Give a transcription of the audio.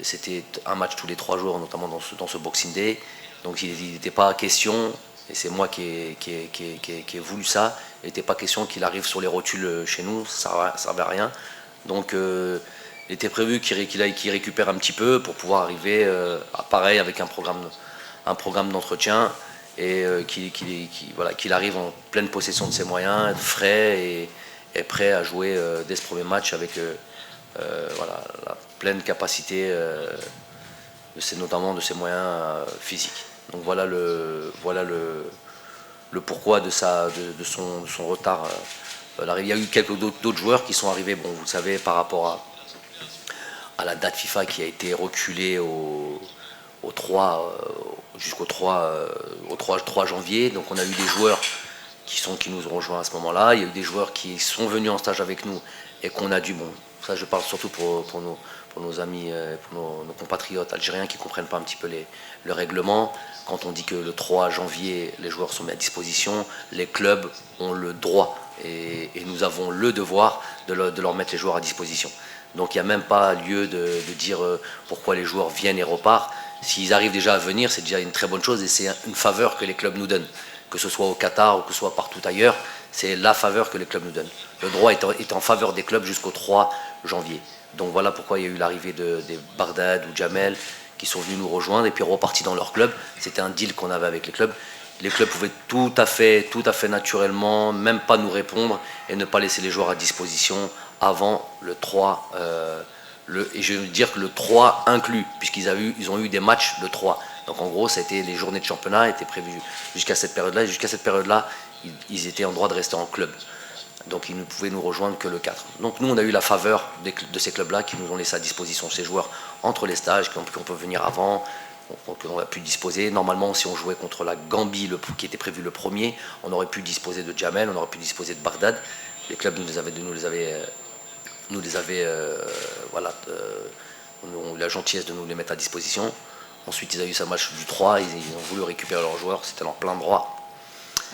c'était un match tous les 3 jours, notamment dans ce Boxing Day. Donc il n'était pas question, et c'est moi qui ai voulu ça, il n'était pas question qu'il arrive sur les rotules chez nous, ça ne servait à rien. Donc il était prévu qu'il récupère un petit peu pour pouvoir arriver pareil avec un programme d'entretien et qu'il arrive en pleine possession de ses moyens, frais et prêt à jouer dès ce premier match avec la pleine capacité, notamment de ses moyens physiques. Donc voilà le pourquoi de son retard. Il y a eu quelques d'autres joueurs qui sont arrivés, bon, vous le savez, par rapport à la date FIFA qui a été reculée jusqu'au 3 janvier. Donc on a eu des joueurs qui nous ont rejoints à ce moment-là. Il y a eu des joueurs qui sont venus en stage avec nous et qu'on a dû, bon, ça je parle surtout pour nos amis, pour nos compatriotes algériens qui ne comprennent pas un petit peu le règlement. Quand on dit que le 3 janvier, les joueurs sont mis à disposition, les clubs ont le droit et nous avons le devoir de leur mettre les joueurs à disposition. Donc il n'y a même pas lieu de dire pourquoi les joueurs viennent et repartent. S'ils arrivent déjà à venir, c'est déjà une très bonne chose et c'est une faveur que les clubs nous donnent. Que ce soit au Qatar ou que ce soit partout ailleurs, c'est la faveur que les clubs nous donnent. Le droit est en faveur des clubs jusqu'au 3 janvier. Donc voilà pourquoi il y a eu l'arrivée des Bardad ou Jamel qui sont venus nous rejoindre et puis repartis dans leur club. C'était un deal qu'on avait avec les clubs. Les clubs pouvaient tout à fait naturellement, même pas nous répondre et ne pas laisser les joueurs à disposition avant le 3. Et je veux dire que le 3 inclus, puisqu'ils ont eu des matchs de 3. Donc en gros, les journées de championnat étaient prévues jusqu'à cette période-là. Et jusqu'à cette période-là, ils étaient en droit de rester en club. Donc ils ne pouvaient nous rejoindre que le 4. Donc nous, on a eu la faveur de ces clubs-là qui nous ont laissé à disposition ces joueurs entre les stages, qu'on peut venir avant, qu'on a pu disposer. Normalement, si on jouait contre la Gambie, qui était prévu le premier, on aurait pu disposer de Jamel, on aurait pu disposer de Bardad. Les clubs ont eu la gentillesse de nous les mettre à disposition. Ensuite, ils ont eu ce match du 3, ils ont voulu récupérer leurs joueurs, c'était leur plein droit.